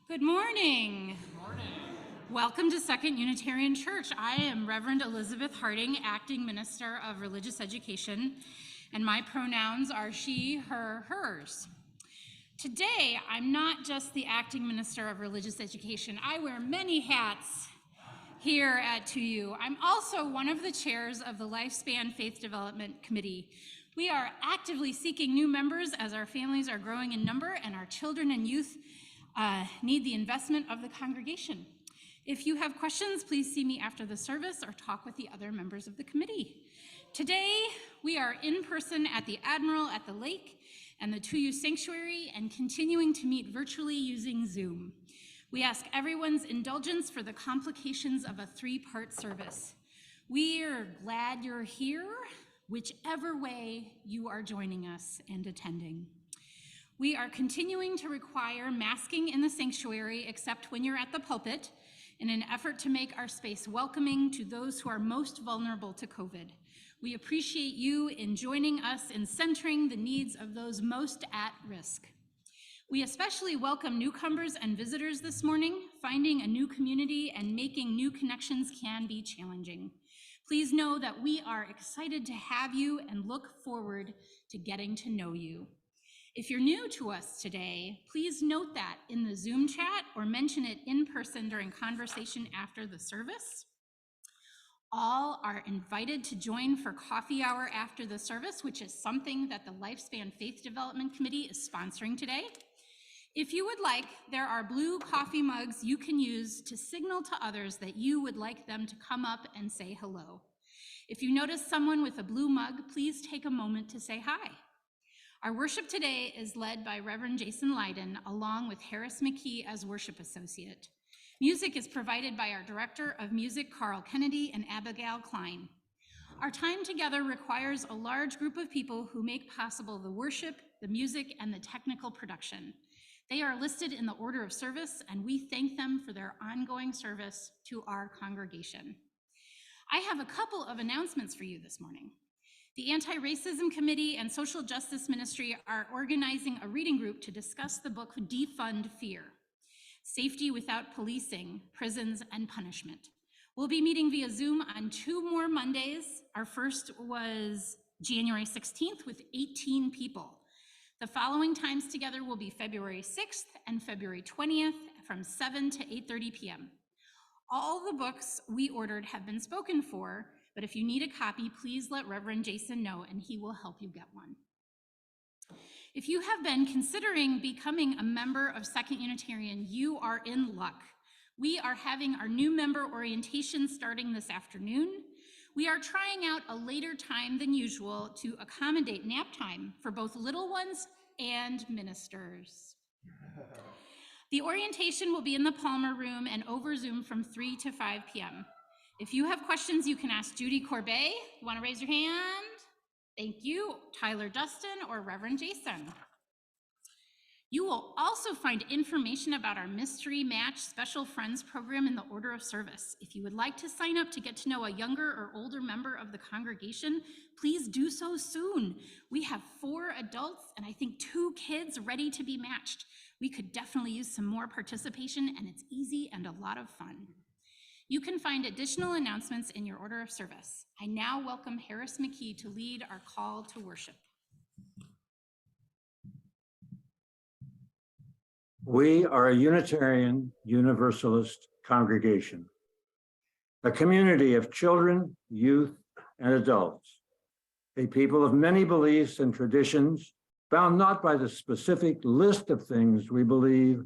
Good morning. Good morning. Welcome to Second Unitarian Church. I am Reverend Elizabeth Harding, Acting Minister of Religious Education, and my pronouns are she, her, hers. Today, I'm not just the Acting Minister of Religious Education. I wear many hats here at 2U. I'm also one of the chairs of the Lifespan Faith Development Committee. We are actively seeking new members as our families are growing in number and our children and youth need the investment of the congregation. If you have questions, please see me after the service or talk with the other members of the committee. Today, we are in person at the Admiral at the Lake and the 2U Sanctuary and continuing to meet virtually using Zoom. We ask everyone's indulgence for the complications of a three-part service. We're glad you're here, whichever way you are joining us and attending. We are continuing to require masking in the sanctuary except when you're at the pulpit in an effort to make our space welcoming to those who are most vulnerable to COVID. We appreciate you in joining us in centering the needs of those most at risk. We especially welcome newcomers and visitors this morning. Finding a new community and making new connections can be challenging. Please know that we are excited to have you and look forward to getting to know you. If you're new to us today, please note that in the Zoom chat or mention it in person during conversation after the service. All are invited to join for coffee hour after the service, which is something that the Lifespan Faith Development Committee is sponsoring today. If you would like, there are blue coffee mugs you can use to signal to others that you would like them to come up and say hello. If you notice someone with a blue mug, please take a moment to say hi. Our worship today is led by Rev Jason along with Harris McKee as worship associate. Music is provided by our Director of Music, Carl Kennedy, and Abigail Klein. Our time together requires a large group of people who make possible the worship, the music, and the technical production. They are listed in the order of service, and we thank them for their ongoing service to our congregation. I have a couple of announcements for you this morning. The Anti-Racism Committee and Social Justice Ministry are organizing a reading group to discuss the book Defund Fear: Safety Without Policing, Prisons, and Punishment. We'll be meeting via Zoom on 2 more Mondays. Our first was January 16th with 18 people. The following times together will be February 6th and February 20th from 7 to 8:30 p.m. All the books we ordered have been spoken for, but if you need a copy, please let Reverend Jason know and he will help you get one. If you have been considering becoming a member of Second Unitarian, you are in luck. We are having our new member orientation starting this afternoon. We are trying out a later time than usual to accommodate nap time for both little ones and ministers. The orientation will be in the Palmer Room and over Zoom from 3 to 5 p.m. If you have questions, you can ask Judy Corbet. You want to raise your hand? Thank you. Tyler Dustin or Reverend Jason. You will also find information about our Mystery Match Special Friends program in the order of service. If you would like to sign up to get to know a younger or older member of the congregation, please do so soon. We have 4 adults and I think 2 kids ready to be matched. We could definitely use some more participation, and it's easy and a lot of fun. You can find additional announcements in your order of service. I now welcome Harris McKee to lead our call to worship. We are a Unitarian Universalist congregation, a community of children, youth, and adults, a people of many beliefs and traditions, bound not by the specific list of things we believe,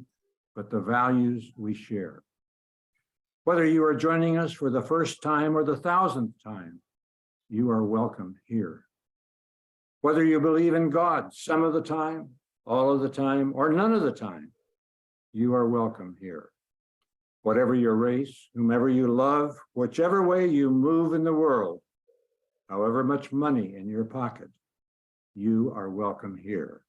but the values we share. Whether you are joining us for the first time or the 1,000th time, you are welcome here. Whether you believe in God some of the time, all of the time, or none of the time, you are welcome here. Whatever your race, whomever you love, whichever way you move in the world, however much money in your pocket, you are welcome here.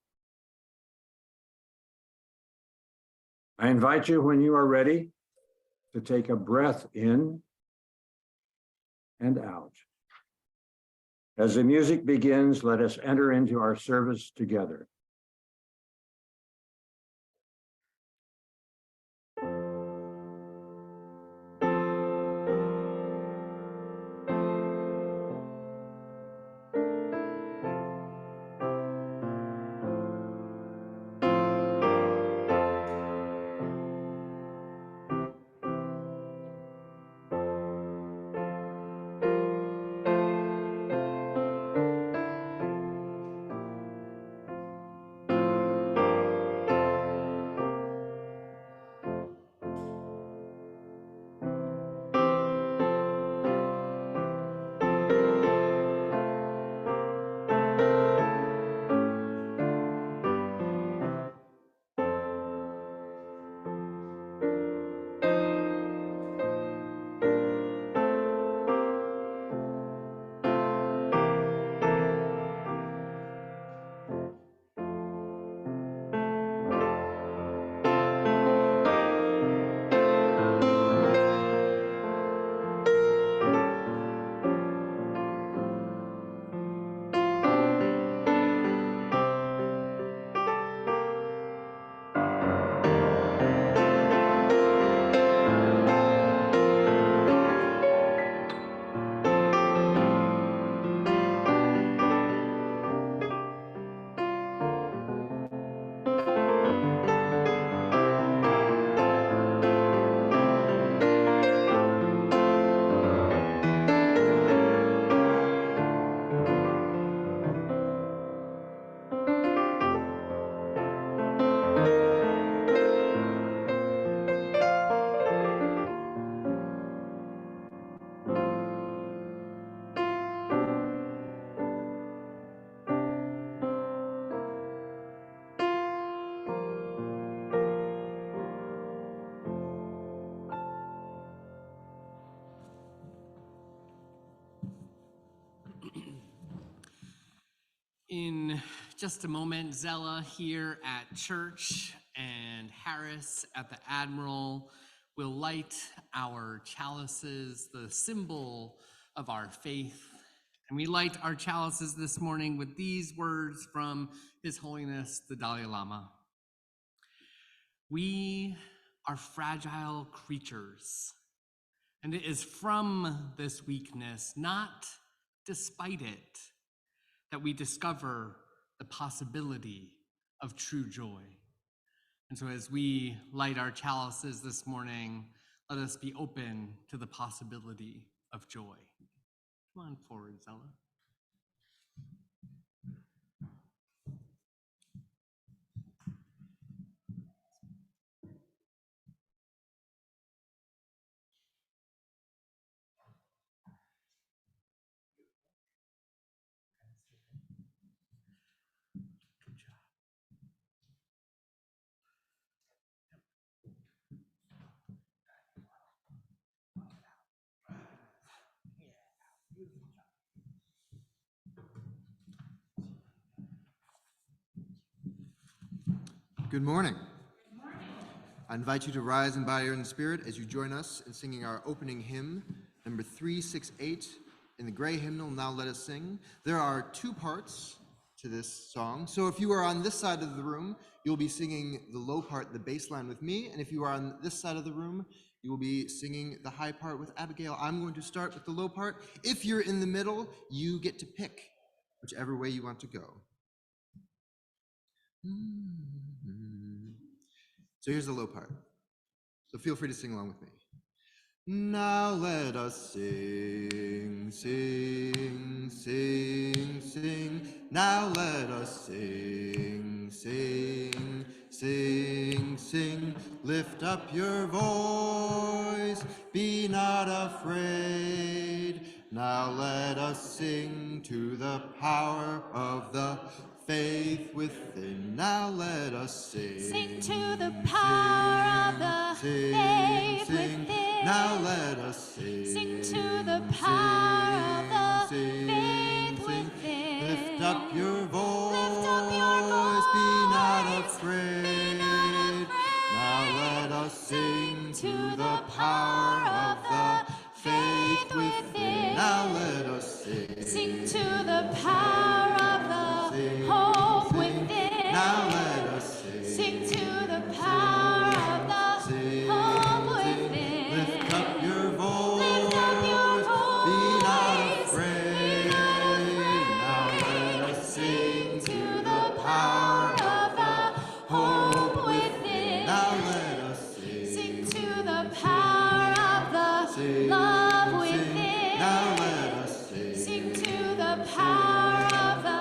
I invite you, when you are ready, to take a breath in and out. As the music begins, let us enter into our service together. In just a moment, Zella here at church and Harris at the Admiral will light our chalices, the symbol of our faith. And we light our chalices this morning with these words from His Holiness the Dalai Lama. We are fragile creatures, and it is from this weakness, not despite it, that we discover the possibility of true joy. And so as we light our chalices this morning, let us be open to the possibility of joy. Come on forward, Zella. Good morning. I invite you to rise in body and spirit as you join us in singing our opening hymn, number 368, in the gray hymnal, Now Let Us Sing. There are two parts to this song. So if you are on this side of the room, you'll be singing the low part, the bass line with me. And if you are on this side of the room, you will be singing the high part with Abigail. I'm going to start with the low part. If you're in the middle, you get to pick whichever way you want to go. So here's the low part. So feel free to sing along with me. Now let us sing, sing, sing, sing. Now let us sing, sing, sing, sing. Lift up your voice, be not afraid. Now let us sing to the power of the faith within. Now let us sing. Sing to the power of the faith within. Now let us sing. Sing to the power of the faith within. Lift up your voice. Lift up your voice. Be not afraid. Be not afraid. Now let us sing to the power of the faith within. Now let us sing. Sing to the power of the hope within. Now let us sing. Sing to the power of the hope within. Lift up your voice. Lift up your voice. Be not afraid. Be not afraid. Now let us sing to the power of the hope within. Now let us sing. Sing to the power of the love within. Now let us sing. Sing to the power of the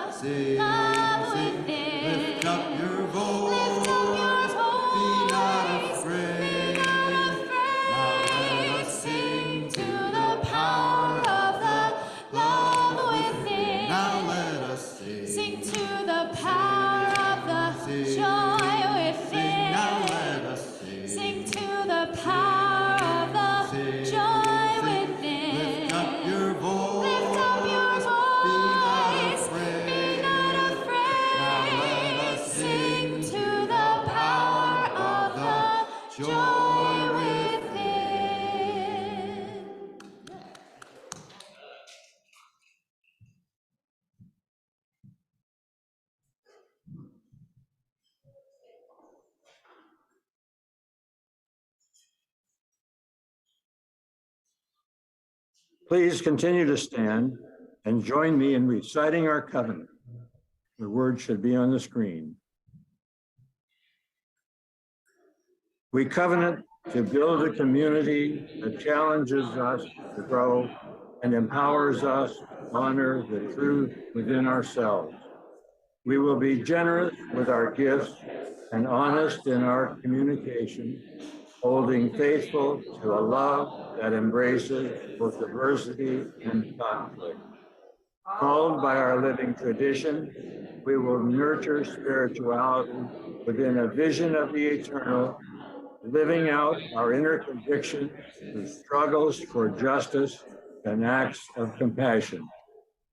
love within. Lift up your voice. Lift up your voice. Be not afraid. Be not afraid. Now let us sing to the power of the love within. Now let us sing. Sing to the power of the joy within. Now let us sing. Sing to the power of the joy within. Lift up your voice. Lift up your voice. Be Be not afraid. Now let us Sing to the power of the joy within. Please continue to stand and join me in reciting our covenant. The words should be on the screen. We covenant to build a community that challenges us to grow and empowers us to honor the truth within ourselves. We will be generous with our gifts and honest in our communication, holding faithful to a love that embraces both diversity and conflict. Called by our living tradition, we will nurture spirituality within a vision of the eternal, living out our inner conviction through struggles for justice and acts of compassion.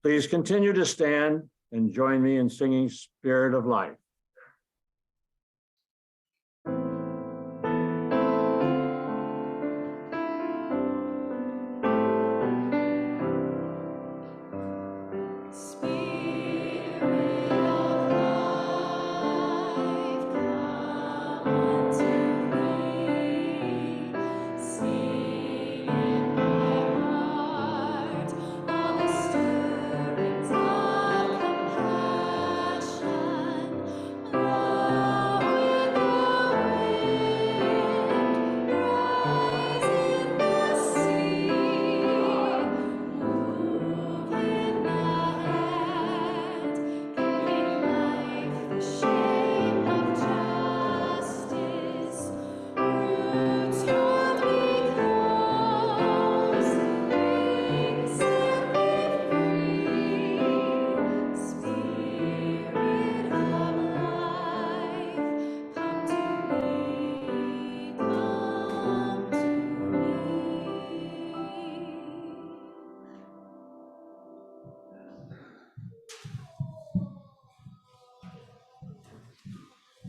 Please continue to stand and join me in singing Spirit of Life.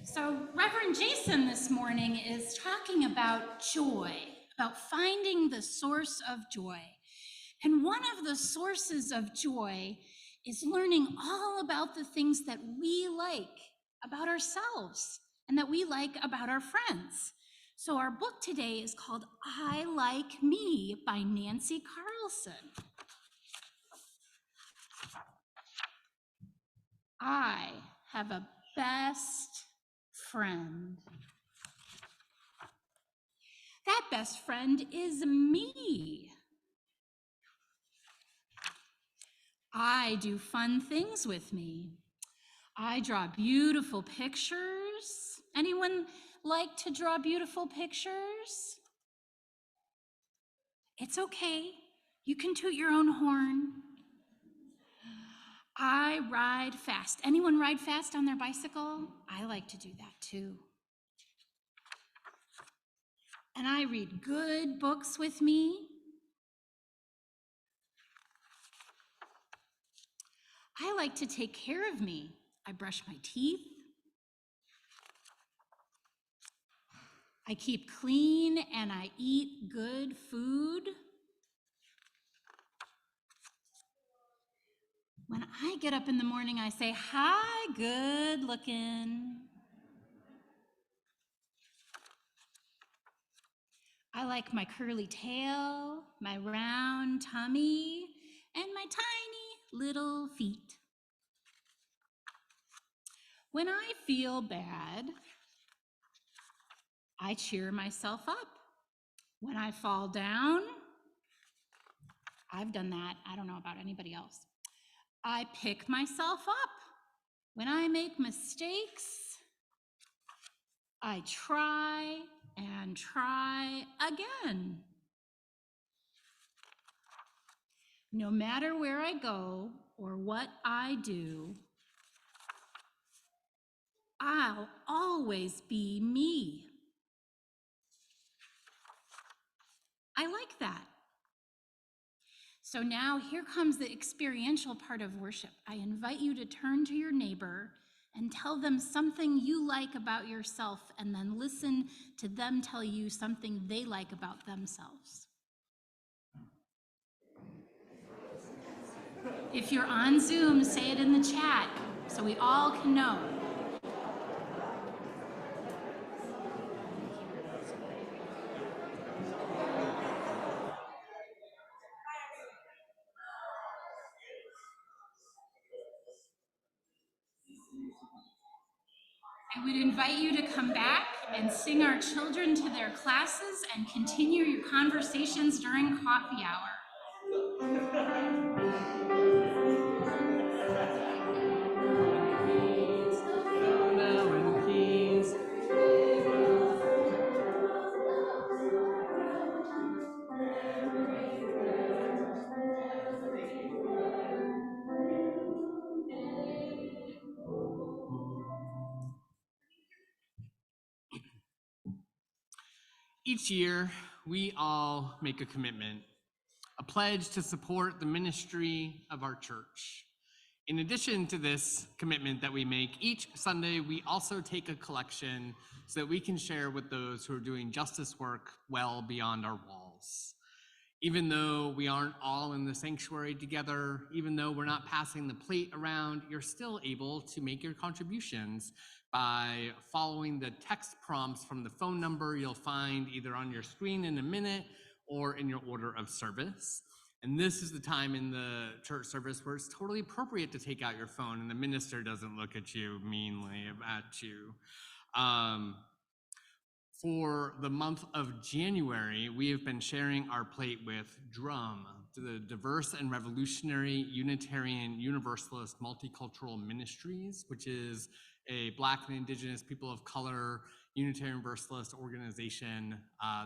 So Reverend Jason this morning is talking about joy, about finding the source of joy. And one of the sources of joy is learning all about the things that we like about ourselves and that we like about our friends. So our book today is called I Like Me by Nancy Carlson. I have a best friend. That best friend is me. I do fun things with me. I draw beautiful pictures. Anyone like to draw beautiful pictures? It's okay. You can toot your own horn. I ride fast. Anyone ride fast on their bicycle? I like to do that too. And I read good books with me. I like to take care of me. I brush my teeth. I keep clean and I eat good food. When I get up in the morning, I say, hi, good looking. I like my curly tail, my round tummy, and my tiny little feet. When I feel bad, I cheer myself up. When I fall down, I've done that. I don't know about anybody else. I pick myself up. When I make mistakes, I try and try again. No matter where I go or what I do, I'll always be me. I like that. So now here comes the experiential part of worship. I invite you to turn to your neighbor and tell them something you like about yourself, and then listen to them tell you something they like about themselves. If you're on Zoom, say it in the chat so we all can know. I would invite you to come back and sing our children to their classes and continue your conversations during coffee hour. Each year, we all make a commitment, a pledge to support the ministry of our church. In addition to this commitment that we make, each Sunday we also take a collection so that we can share with those who are doing justice work well beyond our walls. Even though we aren't all in the sanctuary together, even though we're not passing the plate around, you're still able to make your contributions by following the text prompts from the phone number you'll find either on your screen in a minute or in your order of service. And this is the time in the church service where it's totally appropriate to take out your phone and the minister doesn't look at you meanly at you. For the month of January, we have been sharing our plate with DRUM, the Diverse and Revolutionary Unitarian Universalist Multicultural Ministries, which is a Black and Indigenous people of color Unitarian Universalist organization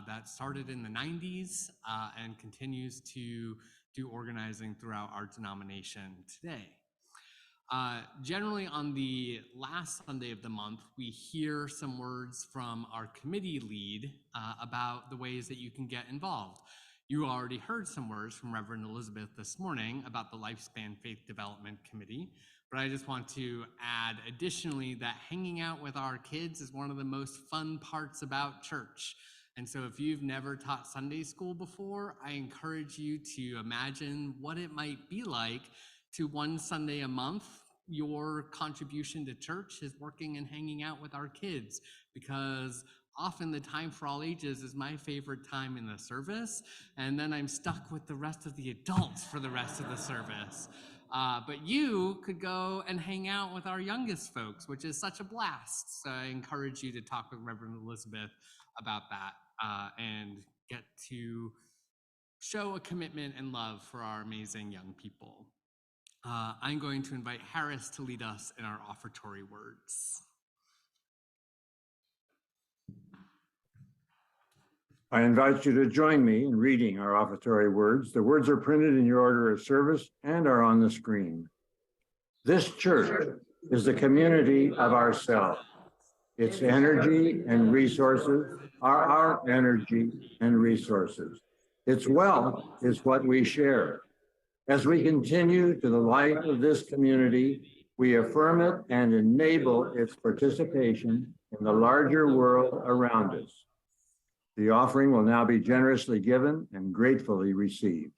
that started in the 90s and continues to do organizing throughout our denomination today. Generally on the last Sunday of the month, we hear some words from our committee lead about the ways that you can get involved. You already heard some words from Reverend Elizabeth this morning about the Lifespan Faith Development Committee, but I just want to add additionally that hanging out with our kids is one of the most fun parts about church. And so if you've never taught Sunday school before, I encourage you to imagine what it might be like to one Sunday a month. Your contribution to church is working and hanging out with our kids, because often the time for all ages is my favorite time in the service, and then I'm stuck with the rest of the adults for the rest of the service. But you could go and hang out with our youngest folks, which is such a blast. So I encourage you to talk with Reverend Elizabeth about that and get to show a commitment and love for our amazing young people. I'm going to invite Harris to lead us in our offertory words. I invite you to join me in reading our offertory words. The words are printed in your order of service and are on the screen. This church is the community of ourselves. Its energy and resources are our energy and resources. Its wealth is what we share. As we continue to the light of this community, we affirm it and enable its participation in the larger world around us. The offering will now be generously given and gratefully received.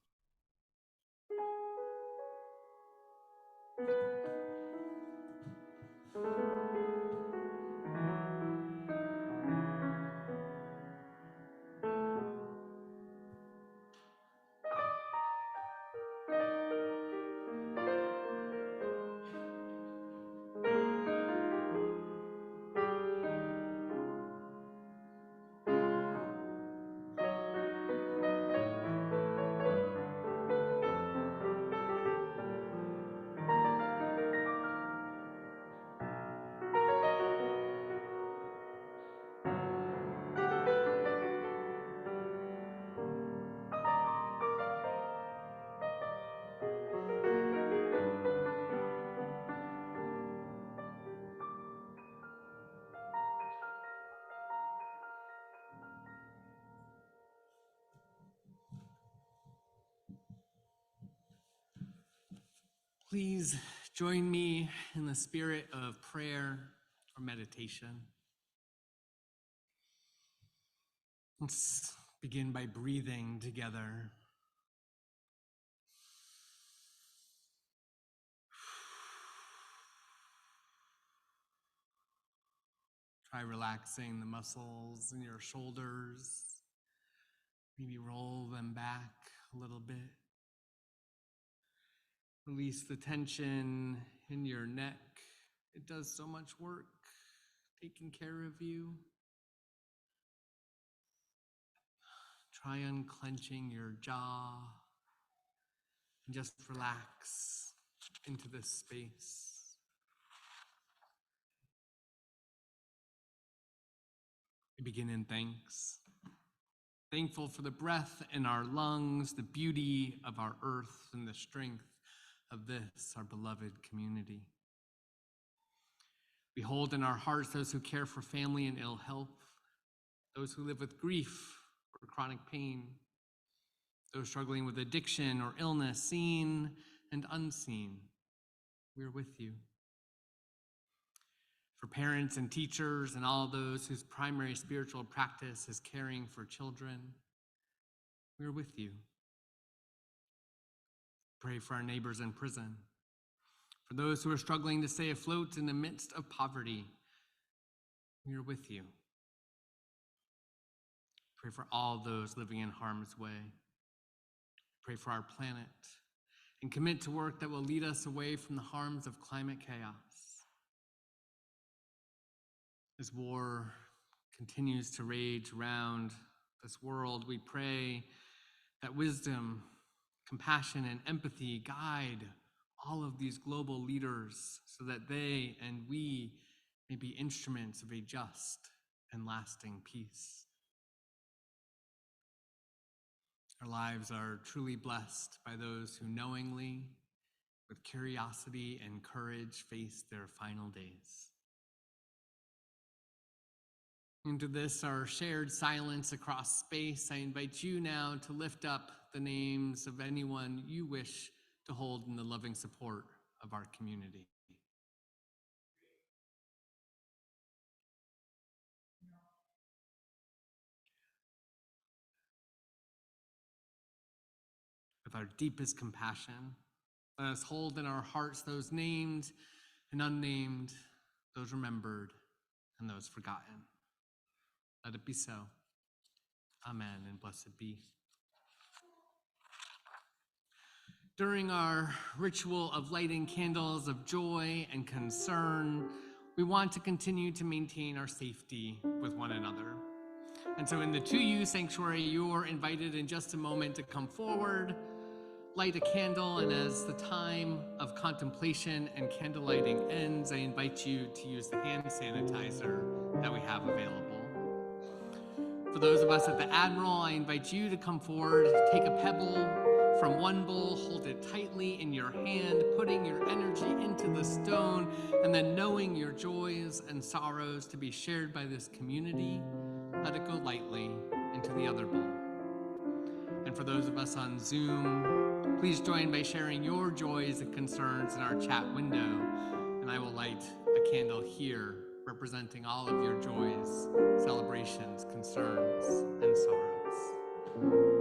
Please join me in the spirit of prayer or meditation. Let's begin by breathing together. Try relaxing the muscles in your shoulders. Maybe roll them back a little bit. Release the tension in your neck. It does so much work taking care of you. Try unclenching your jaw and just relax into this space. We begin in thanks. Thankful for the breath in our lungs, the beauty of our earth, and the strength of this, our beloved community. We hold in our hearts those who care for family and ill health, those who live with grief or chronic pain, those struggling with addiction or illness, seen and unseen. we're with you. For parents and teachers and all those whose primary spiritual practice is caring for children, we're with you. Pray for our neighbors in prison. For those who are struggling to stay afloat in the midst of poverty, we're with you. Pray for all those living in harm's way. Pray for our planet and commit to work that will lead us away from the harms of climate chaos. As war continues to rage around this world, we pray that wisdom, compassion, and empathy guide all of these global leaders so that they and we may be instruments of a just and lasting peace. Our lives are truly blessed by those who knowingly, with curiosity and courage, face their final days. Into this, our shared silence across space, I invite you now to lift up the names of anyone you wish to hold in the loving support of our community. With our deepest compassion, let us hold in our hearts those named and unnamed, those remembered and those forgotten. Let it be so. Amen, and blessed be. During our ritual of lighting candles of joy and concern, we want to continue to maintain our safety with one another. And so in the 2U sanctuary, you're invited in just a moment to come forward, light a candle, and as the time of contemplation and candle lighting ends, I invite you to use the hand sanitizer that we have available. For those of us at the Admiral, I invite you to come forward, take a pebble from one bowl, hold it tightly in your hand, putting your energy into the stone, and then knowing your joys and sorrows to be shared by this community, let it go lightly into the other bowl. And for those of us on Zoom, please join by sharing your joys and concerns in our chat window, and I will light a candle here representing all of your joys, celebrations, concerns, and sorrows.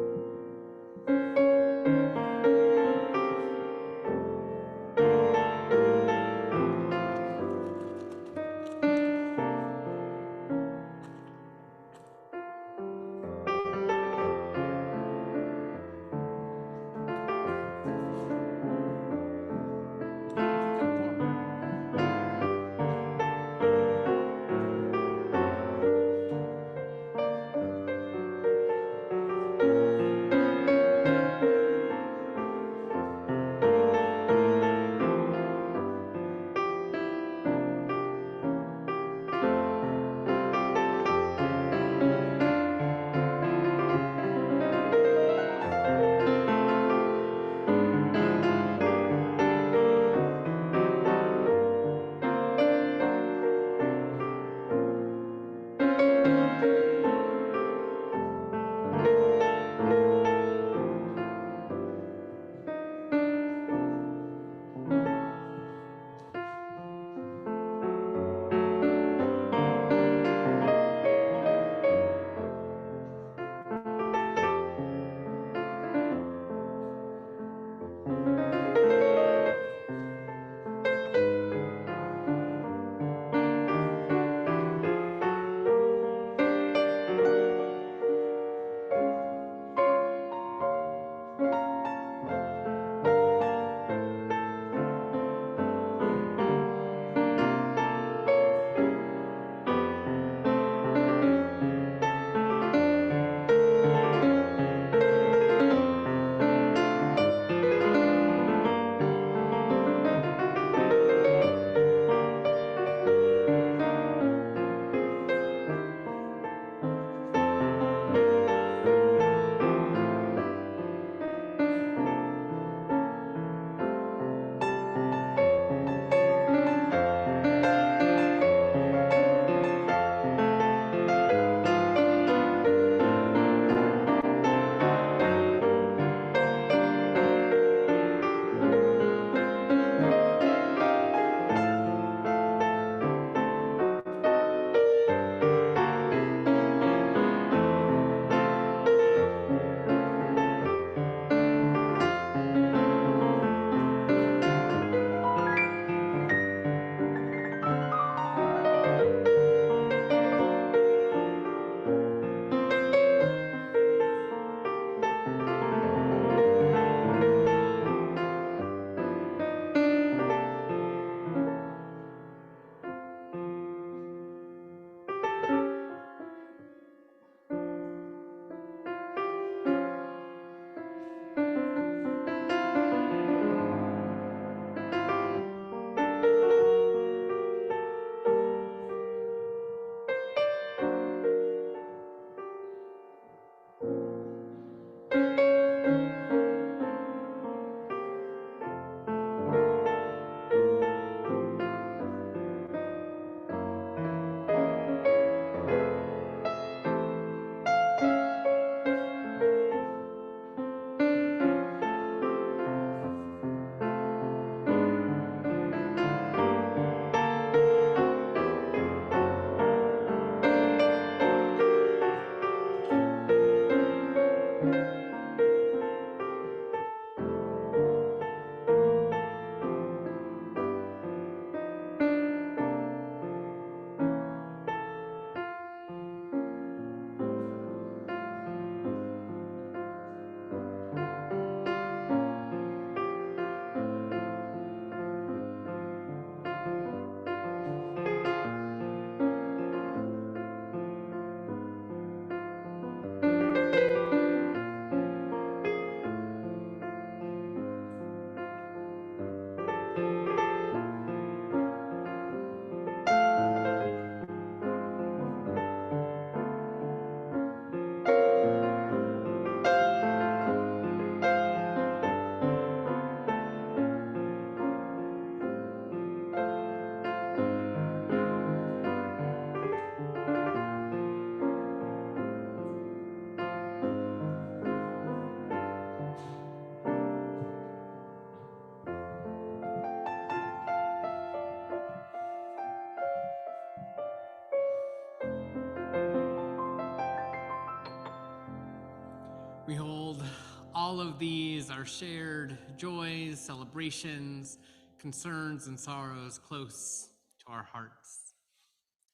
all of these are shared joys, celebrations, concerns, and sorrows close to our hearts.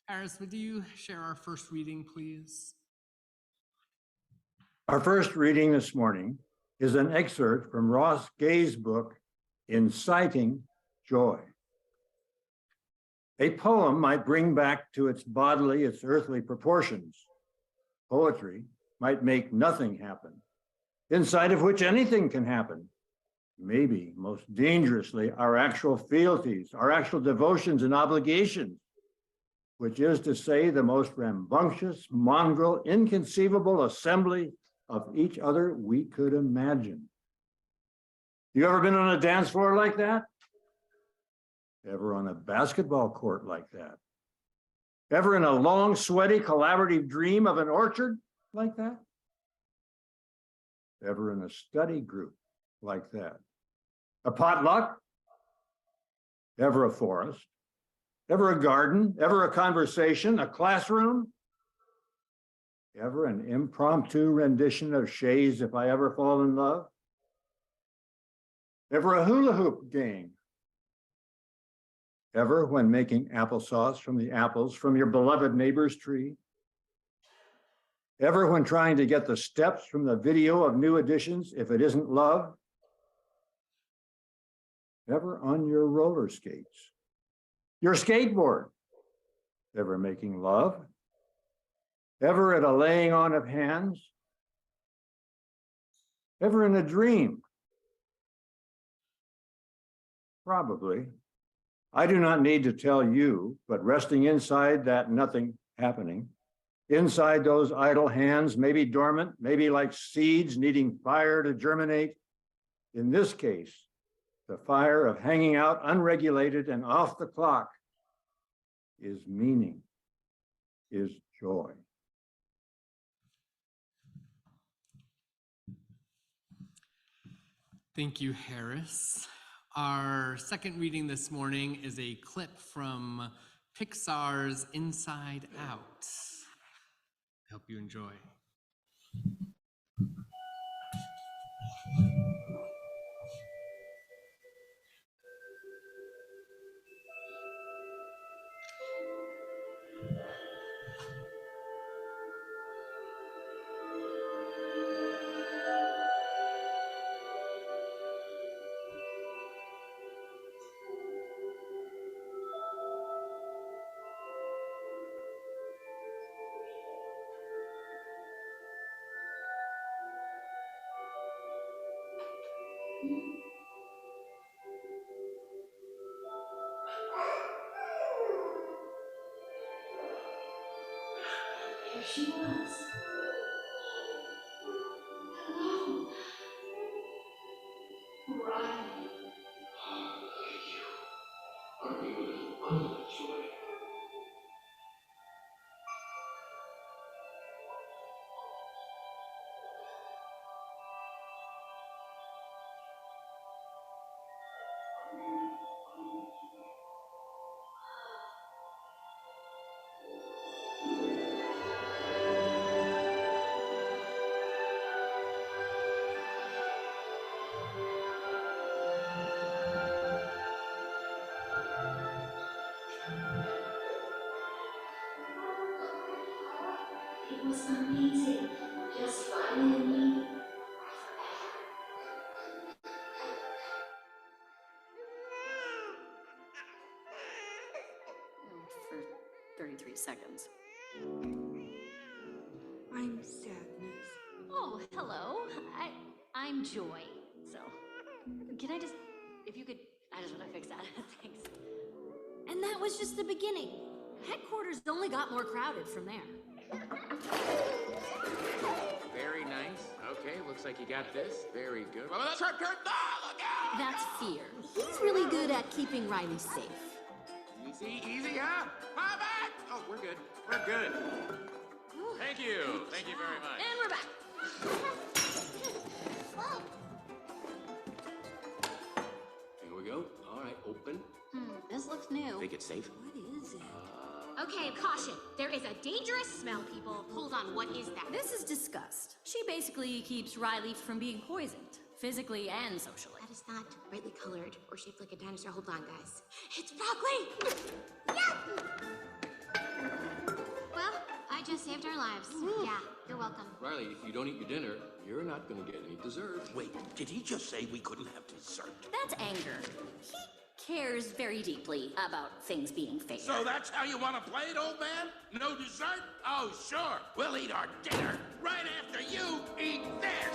Harris, would you share our first reading, please? Our first reading this morning is an excerpt from Ross Gay's book, Inciting Joy. A poem might bring back to its bodily, its earthly proportions. Poetry might make nothing happen, inside of which anything can happen. Maybe most dangerously, our actual fealties, our actual devotions and obligations, which is to say, the most rambunctious, mongrel, inconceivable assembly of each other we could imagine. You ever been on a dance floor like that? Ever on a basketball court like that? Ever in a long, sweaty, collaborative dream of an orchard like that? Ever in a study group like that? A potluck? Ever a forest? Ever a garden? Ever a conversation? A classroom? Ever an impromptu rendition of Shay's If I Ever Fall in Love? Ever a hula hoop game? Ever when making applesauce from the apples from your beloved neighbor's tree? Ever when trying to get the steps from the video of New Editions if it isn't love? Ever on your roller skates? Your skateboard? Ever making love? Ever at a laying on of hands? Ever in a dream? Probably. I do not need to tell you, but resting inside that nothing happening, inside those idle hands, maybe dormant, maybe like seeds needing fire to germinate. In this case, the fire of hanging out unregulated and off the clock is meaning, is joy. Thank you, Harris. Our second reading this morning is a clip from Pixar's Inside Out. I hope you enjoy. There she was. Hello. Riley. Are you joy? It was amazing. Just Riley and me. For 33 seconds. I'm sadness. Oh, hello. I'm Joy. So, can I just, if you could, I just want to fix that. Thanks. And that was just the beginning. Headquarters only got more crowded from there. Very nice. Okay, looks like you got this. Very good. Well, that's our turn. Ah, look out! That's Fear. He's really good at keeping Riley safe. Easy, easy, huh? Come back! Oh, we're good. We're good. Whew. Thank you. Thank you very much. And we're back. Here we go. All right, open. This looks new. Think it's safe? What is it? Okay, caution. There is a dangerous smell, people. Hold on, what is that? This is disgust. She basically keeps Riley from being poisoned, physically and socially. That is not brightly colored or shaped like a dinosaur. Hold on, guys. It's broccoli! Yeah! Well, I just saved our lives. Yeah, you're welcome. Riley, if you don't eat your dinner, you're not gonna get any dessert. Wait, did he just say we couldn't have dessert? That's anger. He cares very deeply about things being fair. So that's how you want to play it, old man? No dessert? Oh, sure. We'll eat our dinner right after you eat this.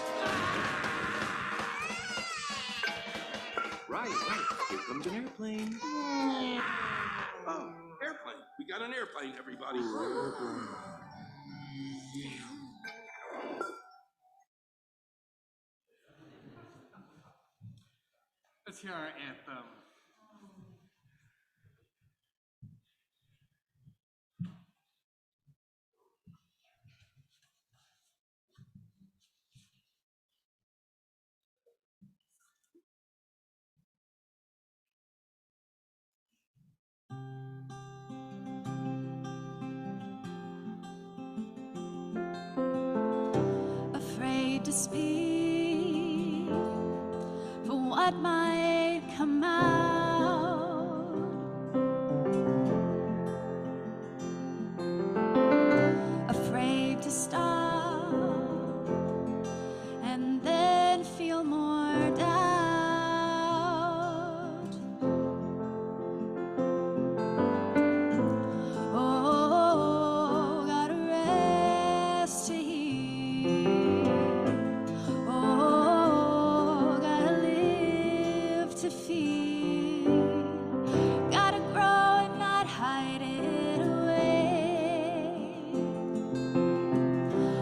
Right. Here comes an airplane. Oh, airplane. We got an airplane, everybody. Let's hear our anthem. Afraid to speak for what might come out. Afraid to stop and then feel more doubt. Oh, gotta rest to heal. Oh, gotta live to feel. Gotta grow and not hide it away.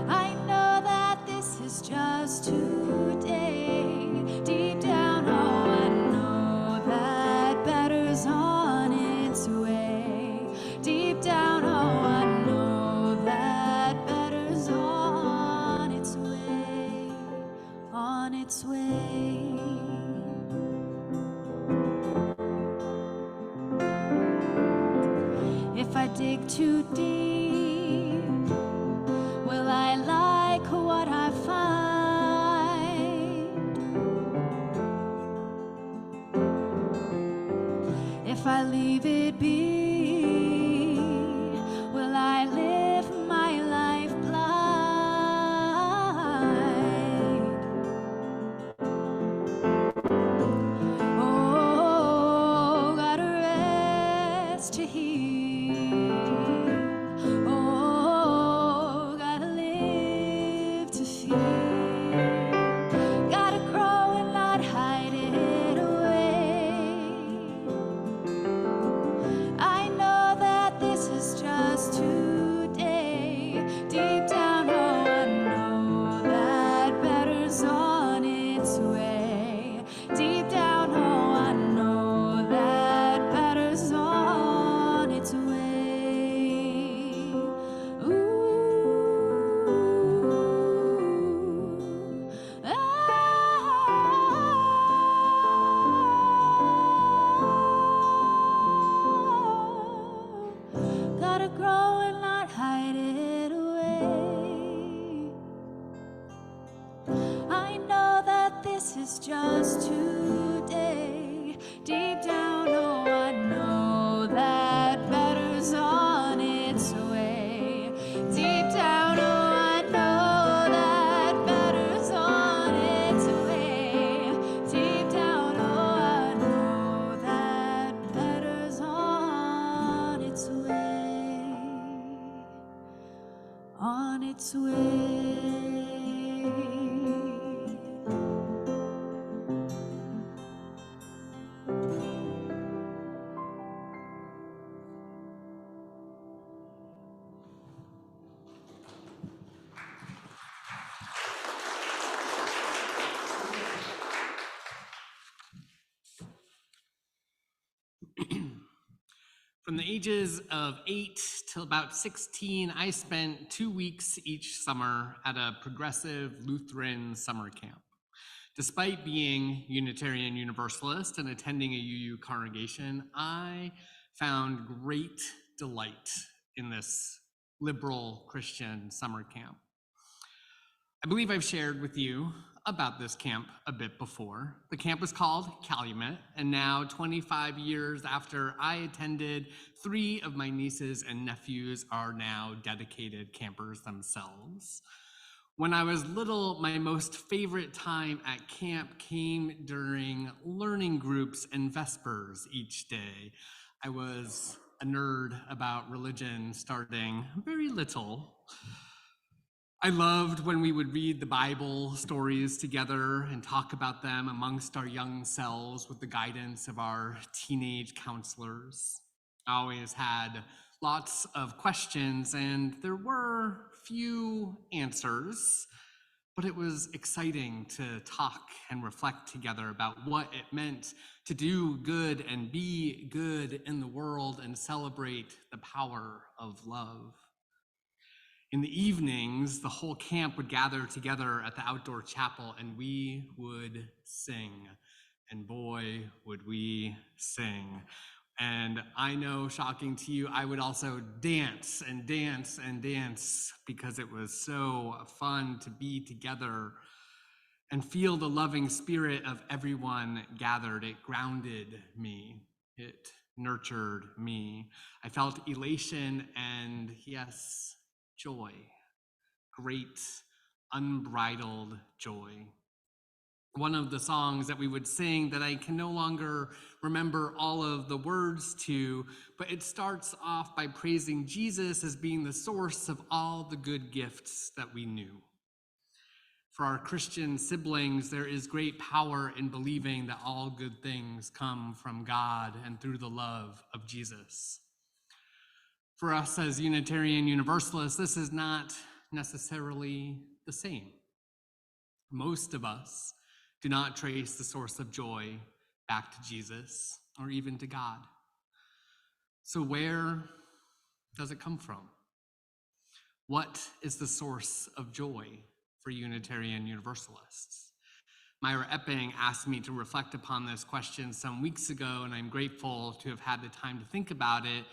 I know that this is just today. Deep down, oh, I know that better's on its way. Deep down, oh, I know that better's on its way. On its way. If I dig too deep, will I like what I find? If I leave it be, will I live my life blind? Oh, gotta rest to heal. Oh, gotta live to feel. Gotta grow and not hide it away. I know that this is just today. Deep down, oh, I know that better's on its way. Deep down, oh, I know that better's on its way. Ooh, gotta grow and not hide it away. I know that this is just today. Deep down, oh, I know that better's on its way. Deep down, oh, I know that better's on its way. Deep down, oh, I know that better's on its way. On its way. From the ages of 8 till about 16, I spent 2 weeks each summer at a progressive Lutheran summer camp. Despite being Unitarian Universalist and attending a UU congregation, I found great delight in this liberal Christian summer camp. I believe I've shared with you about this camp a bit before. The camp is called Calumet, and now 25 years after I attended, 3 of my nieces and nephews are now dedicated campers themselves. When I was little, my most favorite time at camp came during learning groups and vespers each day. I was a nerd about religion starting very little. I loved when we would read the Bible stories together and talk about them amongst our young selves with the guidance of our teenage counselors. I always had lots of questions, and there were few answers, but it was exciting to talk and reflect together about what it meant to do good and be good in the world and celebrate the power of love. In the evenings, the whole camp would gather together at the outdoor chapel, and we would sing. And boy, would we sing. And I know, shocking to you, I would also dance and dance and dance because it was so fun to be together and feel the loving spirit of everyone gathered. It grounded me. It nurtured me. I felt elation and, yes, joy, great, unbridled joy. One of the songs that we would sing that I can no longer remember all of the words to, but it starts off by praising Jesus as being the source of all the good gifts that we knew. For our Christian siblings, there is great power in believing that all good things come from God and through the love of Jesus. For us as Unitarian Universalists, this is not necessarily the same. Most of us do not trace the source of joy back to Jesus or even to God. So where does it come from? What is the source of joy for Unitarian Universalists? Myra Epping asked me to reflect upon this question some weeks ago, and I'm grateful to have had the time to think about it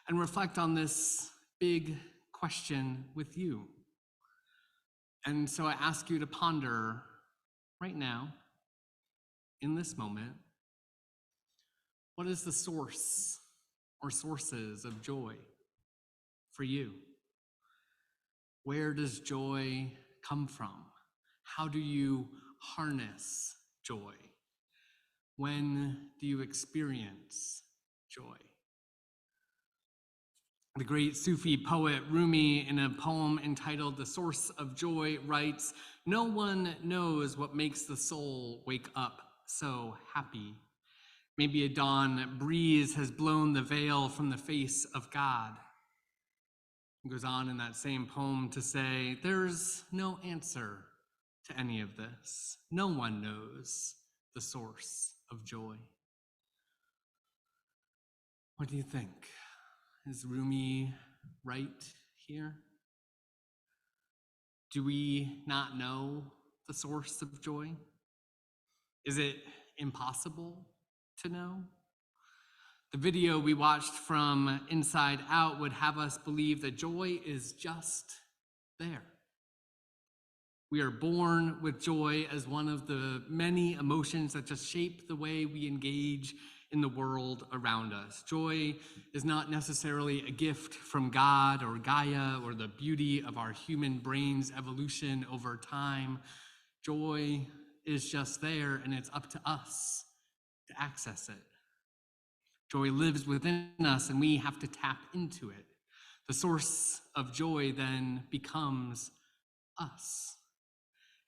and reflect on this big question with you. And so I ask you to ponder right now, in this moment, what is the source or sources of joy for you? Where does joy come from? How do you harness joy? When do you experience joy? The great Sufi poet Rumi, in a poem entitled "The Source of Joy," writes, "No one knows what makes the soul wake up so happy. Maybe a dawn breeze has blown the veil from the face of God." He goes on in that same poem to say, there's no answer to any of this. No one knows the source of joy. What do you think? Is Rumi right here? Do we not know the source of joy? Is it impossible to know? The video we watched from Inside Out would have us believe that joy is just there. We are born with joy as one of the many emotions that just shape the way we engage in the world around us. Joy is not necessarily a gift from God or Gaia or the beauty of our human brain's evolution over time. Joy is just there, and it's up to us to access it. Joy lives within us, and we have to tap into it. The source of joy then becomes us.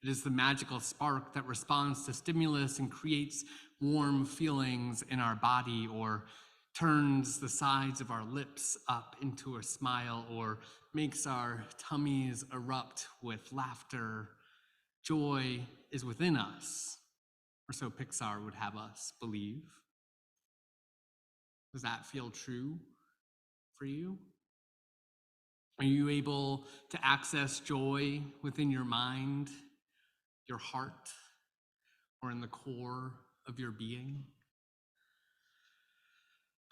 It is the magical spark that responds to stimulus and creates warm feelings in our body, or turns the sides of our lips up into a smile, or makes our tummies erupt with laughter. Joy is within us, or so Pixar would have us believe. Does that feel true for you? Are you able to access joy within your mind, your heart, or in the core of your being?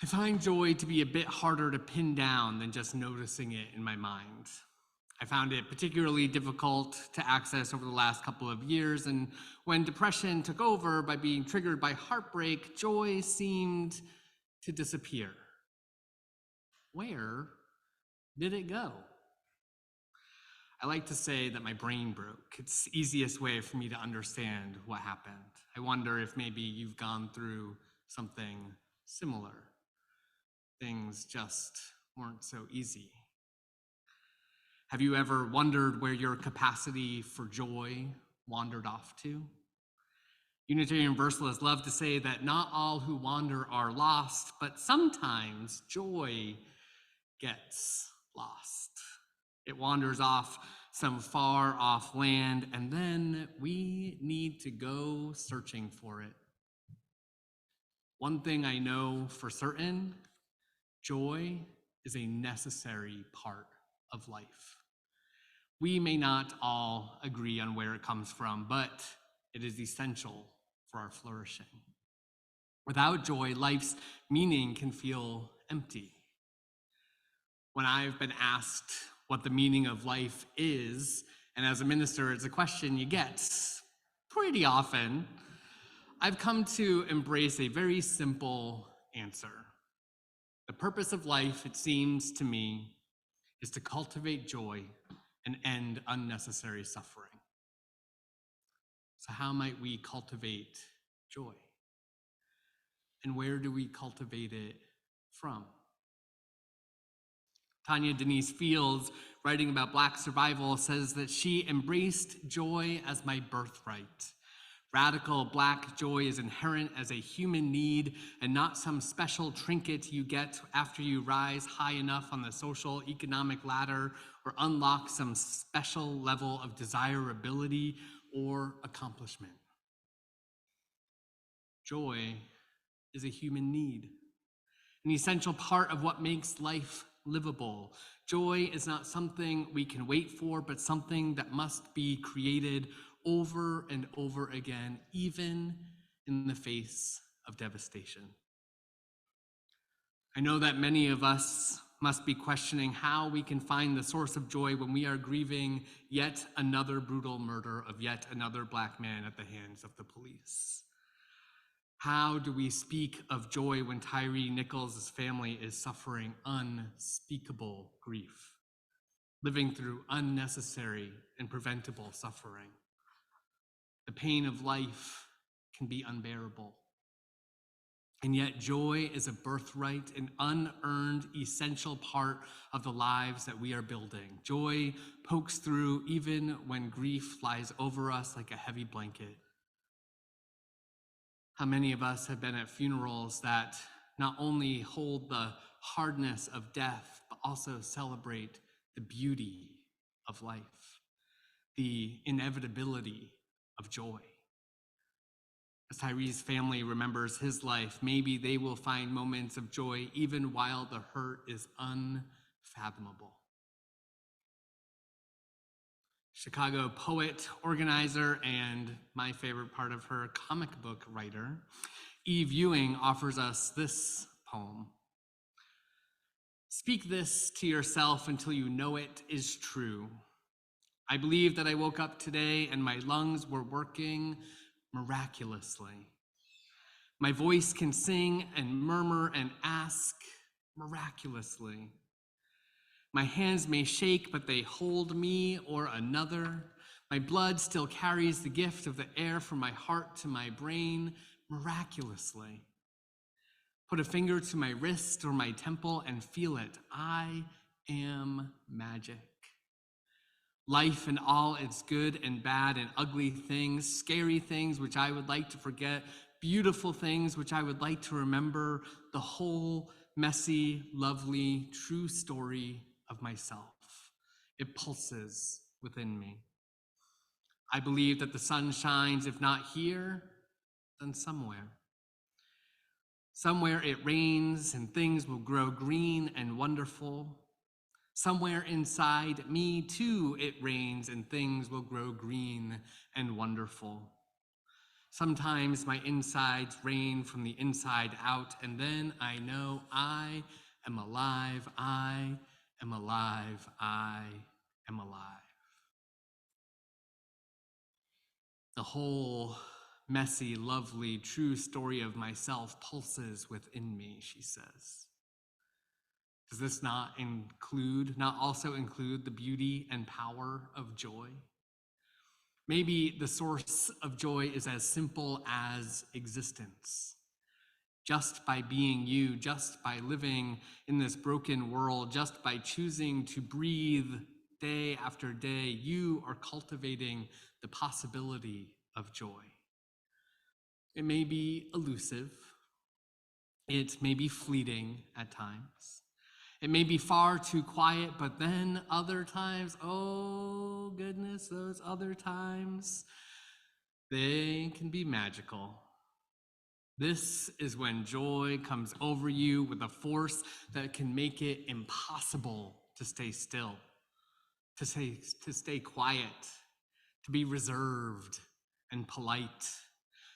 I find joy to be a bit harder to pin down than just noticing it in my mind. I found it particularly difficult to access over the last couple of years, and when depression took over by being triggered by heartbreak, joy seemed to disappear. Where did it go? I like to say that my brain broke. It's the easiest way for me to understand what happened. I wonder if maybe you've gone through something similar. Things just weren't so easy. Have you ever wondered where your capacity for joy wandered off to? Unitarian Universalists love to say that not all who wander are lost, but sometimes joy gets lost. It wanders off some far off land, and then we need to go searching for it. One thing I know for certain, joy is a necessary part of life. We may not all agree on where it comes from, but it is essential for our flourishing. Without joy, life's meaning can feel empty. When I've been asked what the meaning of life is, and as a minister, it's a question you get pretty often, I've come to embrace a very simple answer. The purpose of life, it seems to me, is to cultivate joy and end unnecessary suffering. So how might we cultivate joy? And where do we cultivate it from? Tanya Denise Fields, writing about Black survival, says that she embraced joy as my birthright. Radical Black joy is inherent as a human need and not some special trinket you get after you rise high enough on the social economic ladder or unlock some special level of desirability or accomplishment. Joy is a human need, an essential part of what makes life livable. Joy is not something we can wait for, but something that must be created over and over again, even in the face of devastation. I know that many of us must be questioning how we can find the source of joy when we are grieving yet another brutal murder of yet another Black man at the hands of the police. How do we speak of joy when Tyree Nichols' family is suffering unspeakable grief, living through unnecessary and preventable suffering? The pain of life can be unbearable. And yet joy is a birthright, an unearned, essential part of the lives that we are building. Joy pokes through even when grief flies over us like a heavy blanket. How many of us have been at funerals that not only hold the hardness of death, but also celebrate the beauty of life, the inevitability of joy? As Tyree's family remembers his life, maybe they will find moments of joy even while the hurt is unfathomable. Chicago poet, organizer, and my favorite part of her, comic book writer, Eve Ewing offers us this poem. Speak this to yourself until you know it is true. I believe that I woke up today and my lungs were working miraculously. My voice can sing and murmur and ask miraculously. My hands may shake, but they hold me or another. My blood still carries the gift of the air from my heart to my brain miraculously. Put a finger to my wrist or my temple and feel it. I am magic. Life and all its good and bad and ugly things, scary things which I would like to forget, beautiful things which I would like to remember, the whole messy, lovely, true story of myself. It pulses within me. I believe that the sun shines, if not here, then somewhere. Somewhere it rains and things will grow green and wonderful. Somewhere inside me too it rains and things will grow green and wonderful. Sometimes my insides rain from the inside out, and then I know I am alive, I am alive, I am alive. The whole messy, lovely, true story of myself pulses within me, she says. Does this not also include the beauty and power of joy? Maybe the source of joy is as simple as existence. Just by being you, just by living in this broken world, just by choosing to breathe day after day, you are cultivating the possibility of joy. It may be elusive. It may be fleeting at times. It may be far too quiet, but then other times, oh goodness, those other times, they can be magical. This is when joy comes over you with a force that can make it impossible to stay still, to stay quiet, to be reserved and polite.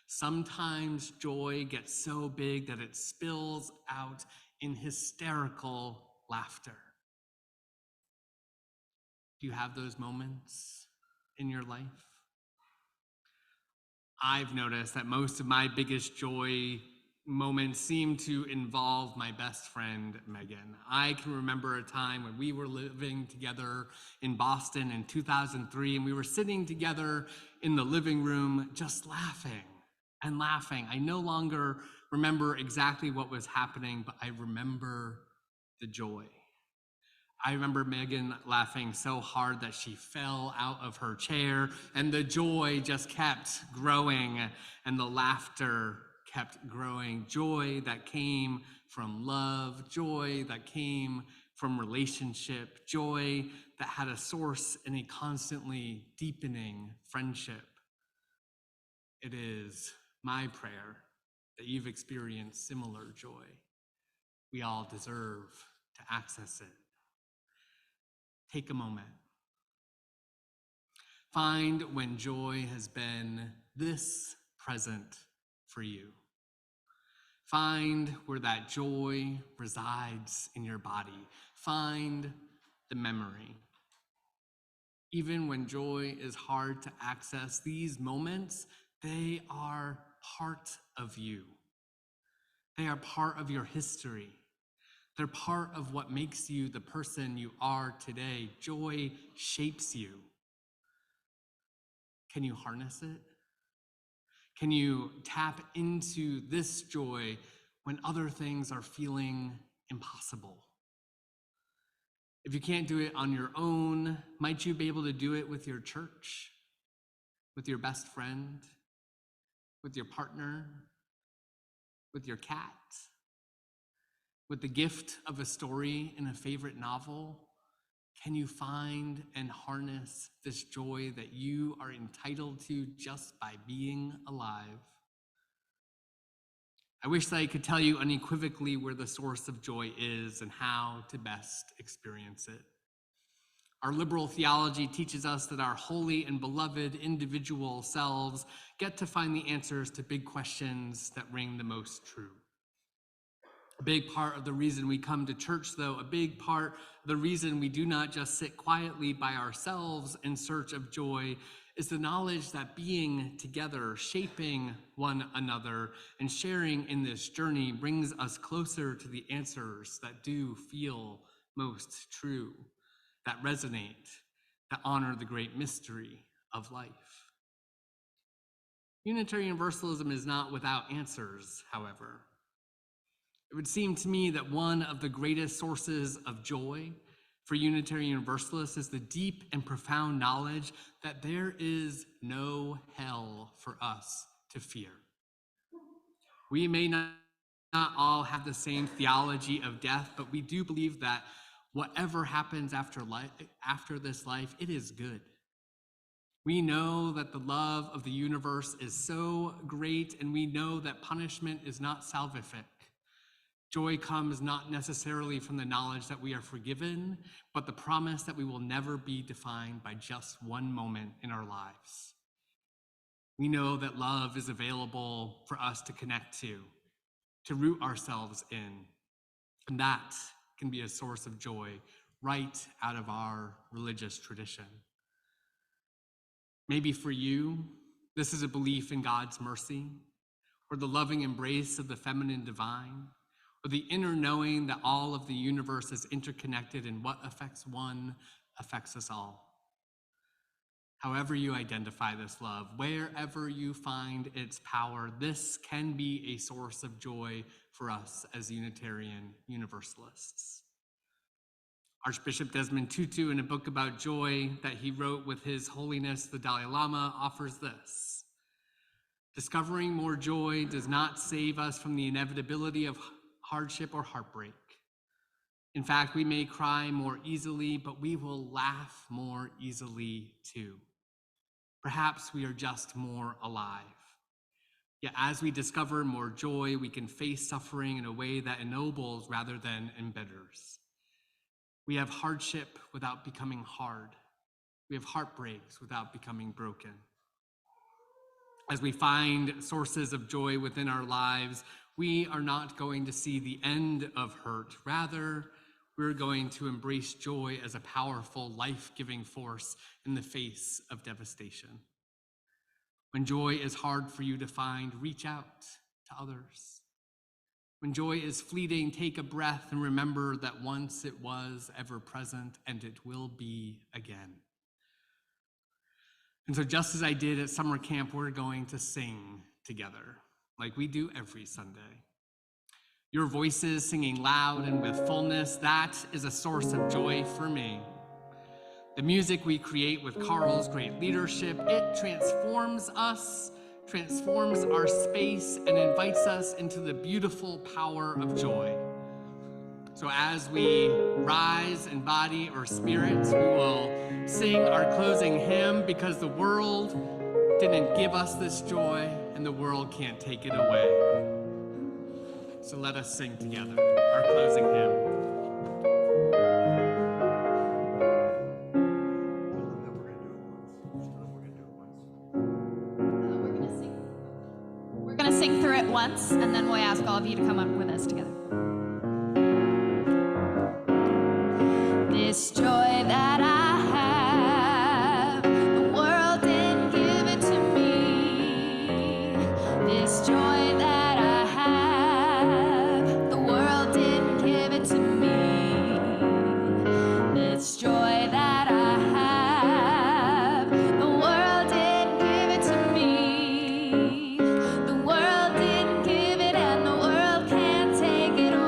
Sometimes joy gets so big that it spills out in hysterical laughter. Do you have those moments in your life? I've noticed that most of my biggest joy moments seem to involve my best friend, Megan. I can remember a time when we were living together in Boston in 2003, and we were sitting together in the living room just laughing and laughing. I no longer remember exactly what was happening, but I remember the joy. I remember Megan laughing so hard that she fell out of her chair, and the joy just kept growing, and the laughter kept growing. Joy that came from love, joy that came from relationship, joy that had a source in a constantly deepening friendship. It is my prayer that you've experienced similar joy. We all deserve to access it. Take a moment. Find when joy has been this present for you. Find where that joy resides in your body. Find the memory. Even when joy is hard to access, these moments, they are part of you. They are part of your history. They're part of what makes you the person you are today. Joy shapes you. Can you harness it? Can you tap into this joy when other things are feeling impossible? If you can't do it on your own, might you be able to do it with your church, with your best friend, with your partner, with your cat? With the gift of a story in a favorite novel, can you find and harness this joy that you are entitled to just by being alive? I wish that I could tell you unequivocally where the source of joy is and how to best experience it. Our liberal theology teaches us that our holy and beloved individual selves get to find the answers to big questions that ring the most true. A big part of the reason we come to church, though, a big part of the reason we do not just sit quietly by ourselves in search of joy, is the knowledge that being together, shaping one another, and sharing in this journey brings us closer to the answers that do feel most true, that resonate, that honor the great mystery of life. Unitarian Universalism is not without answers, however. It would seem to me that one of the greatest sources of joy for Unitarian Universalists is the deep and profound knowledge that there is no hell for us to fear. We may not all have the same theology of death, but we do believe that whatever happens after this life, it is good. We know that the love of the universe is so great, and we know that punishment is not salvific. Joy comes not necessarily from the knowledge that we are forgiven, but the promise that we will never be defined by just one moment in our lives. We know that love is available for us to connect to root ourselves in. And that can be a source of joy right out of our religious tradition. Maybe for you, this is a belief in God's mercy, or the loving embrace of the feminine divine, or the inner knowing that all of the universe is interconnected and what affects one affects us all. However you identify this love, wherever you find its power, this can be a source of joy for us as Unitarian Universalists. Archbishop Desmond Tutu, in a book about joy that he wrote with His Holiness the Dalai Lama, offers this: discovering more joy does not save us from the inevitability of hardship or heartbreak. In fact, we may cry more easily, but we will laugh more easily too. Perhaps we are just more alive. Yet as we discover more joy, we can face suffering in a way that ennobles rather than embitters. We have hardship without becoming hard. We have heartbreaks without becoming broken. As we find sources of joy within our lives, we are not going to see the end of hurt. Rather, we're going to embrace joy as a powerful, life-giving force in the face of devastation. When joy is hard for you to find, reach out to others. When joy is fleeting, take a breath and remember that once it was ever present and it will be again. And so just as I did at summer camp, we're going to sing together like we do every Sunday. Your voices singing loud and with fullness, that is a source of joy for me. The music we create with Carl's great leadership, it transforms us, transforms our space, and invites us into the beautiful power of joy. So as we rise in body or spirit, we will sing our closing hymn, because the world didn't give us this joy and the world can't take it away. So let us sing together our closing hymn. We're gonna sing through it once, and then we'll ask all of you to come up with us together. This joy that I have, the world didn't give it to me. This joy that I have, the world didn't give it to me. This joy that I have, the world didn't give it to me. The world didn't give it, and the world can't take it away.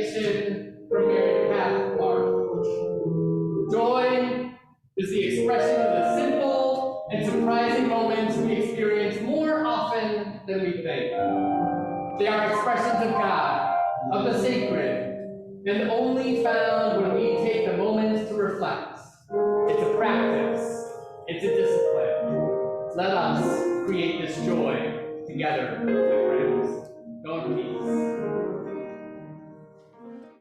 illustration from Mary Cathcart. Joy is the expression of the simple and surprising moments we experience more often than we think. They are expressions of God, of the sacred, and only found when we take the moment to reflect. It's a practice, it's a discipline. Let us create this joy together.